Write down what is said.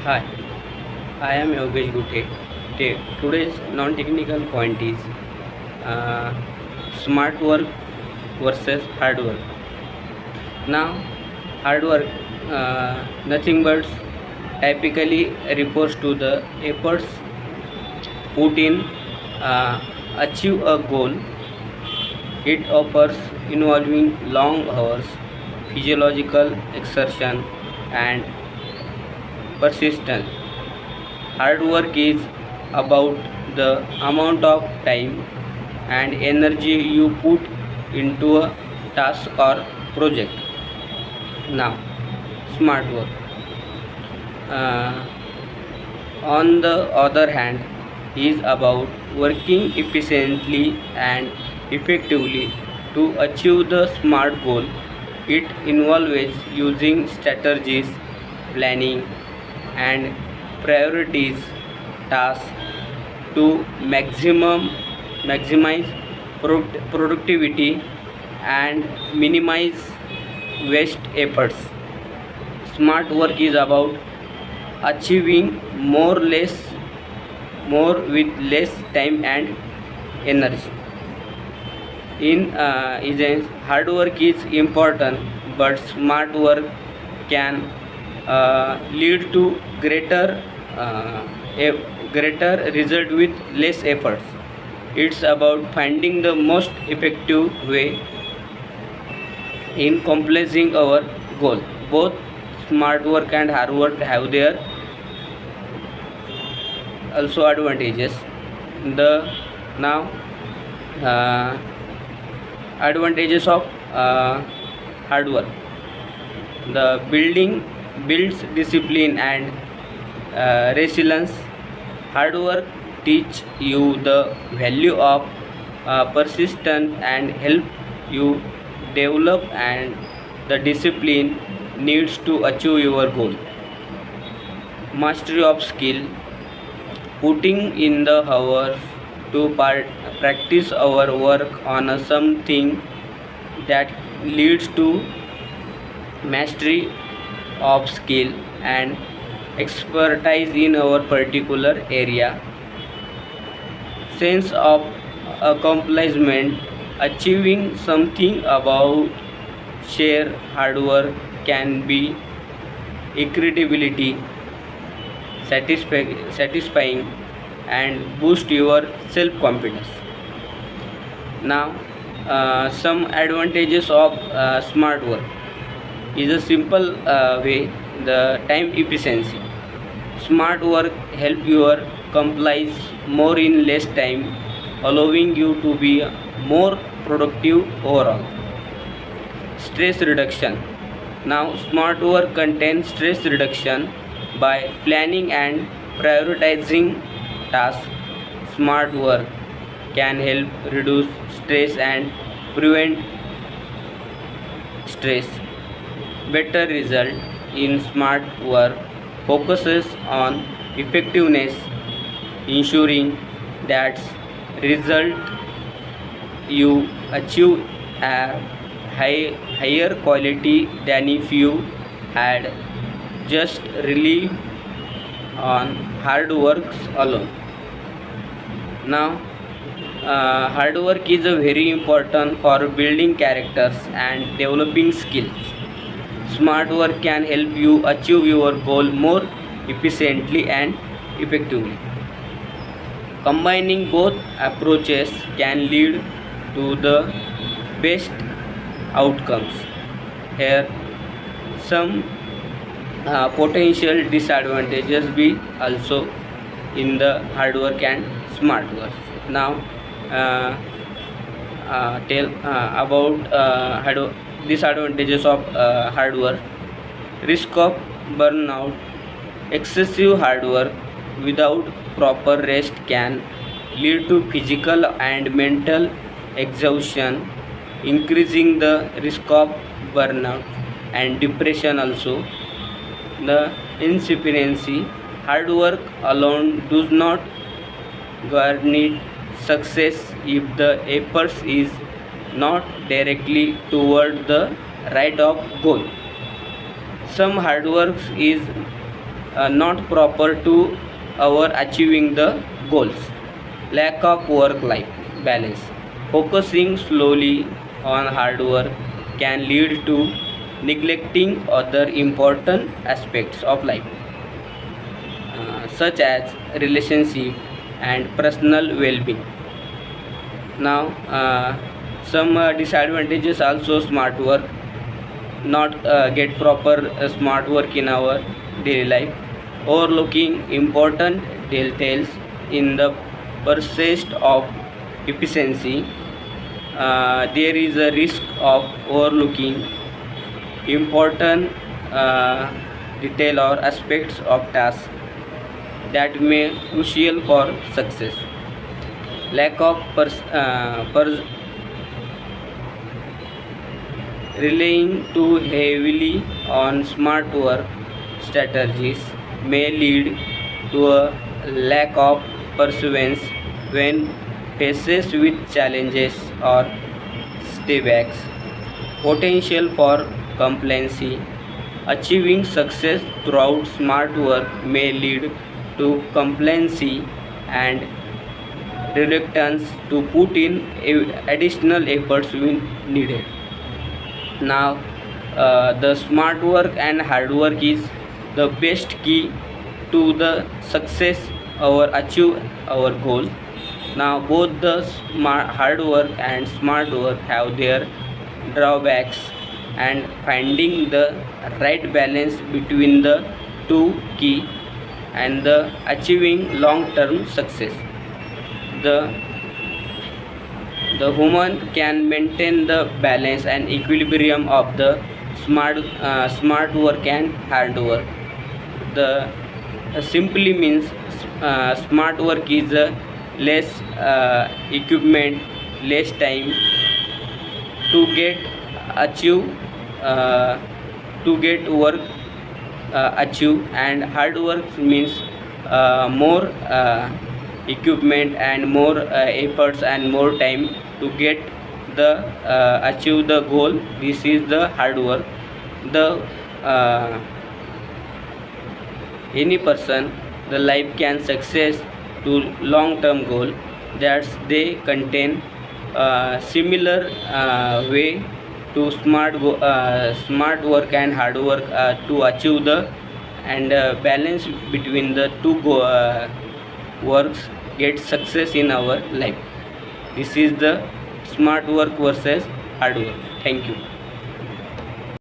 Hi, I am Yogesh Gute. Today's non-technical point is uh, smart work versus hard work. Now, hard work, nothing but typically refers to the efforts put in achieve a goal. It offers involving long hours, physiological exertion, and persistence. Hard work is about the amount of time and energy you put into a task or project. Now, smart work. Uh, on the other hand, is about working efficiently and effectively to achieve the smart goal. It involves using strategies, planning, and priorities tasks to maximize productivity and minimize waste efforts. Smart work is about achieving more with less time and energy. In essence, hard work is important, but smart work can lead to a greater result with less efforts. It's about finding the most effective way in completing our goal. Both smart work and hard work have their also advantages. The now uh, advantages of hard work. The building builds discipline and resilience. Hard work teach you the value of persistence and help you develop and the discipline needs to achieve your goal. Mastery of skill, putting in the hours to practice our work on something that leads to mastery of skill and expertise in our particular area. Sense of accomplishment, achieving something about sheer hard work can be incredibility satisfying and boost your self confidence. Now, some advantages of smart work is a simple way, the time efficiency. Smart work help your complies more in less time, allowing you to be more productive overall. Stress reduction. Now, smart work contains stress reduction by planning and prioritizing tasks. Smart work can help reduce stress and prevent stress. Better result in smart work focuses on effectiveness, ensuring that result you achieve are higher quality than if you had just rely on hard works alone. Now, hard work is a very important for building characters and developing skills. Smart work can help you achieve your goal more efficiently and effectively. Combining both approaches can lead to the best outcomes. Here, some potential disadvantages be also in the hard work and smart work. Now, uh, tell about disadvantages of hard work. Risk of burnout. Excessive hard work without proper rest can lead to physical and mental exhaustion, increasing the risk of burnout and depression also. The insufficiency, hard work alone does not guarantee success if the effort is not directly toward the right of goal. Some hard work is not proper to our achieving the goals. Lack of work life balance. Focusing slowly on hard work can lead to neglecting other important aspects of life, such as relationship and personal well-being. Now, some disadvantages also smart work, not get proper smart work in our daily life, overlooking important details in the pursuit of efficiency. There is a risk of overlooking important detail or aspects of tasks that may crucial for success. Lack of relying too heavily on smart work strategies may lead to a lack of perseverance when faced with challenges or setbacks. Potential for complacency. Achieving success throughout smart work may lead to complacency and reluctance to put in additional efforts when needed. Now, the smart work and hard work is the best key to the success or achieve our goal. Now, both the hard work and smart work have their drawbacks, and finding the right balance between the two key and the achieving long-term success. The the human can maintain the balance and equilibrium of the smart work and hard work. The simply means smart work is less equipment, less time to get achieve uh, to get work achieve, and hard work means more equipment and more efforts and more time to get the achieve the goal. This is the hard work. The any person the life can success to long term goal that they contain similar way to smart work and hard work to achieve the and balance between the two works get success in our life. This is the smart work versus hard work. Thank you.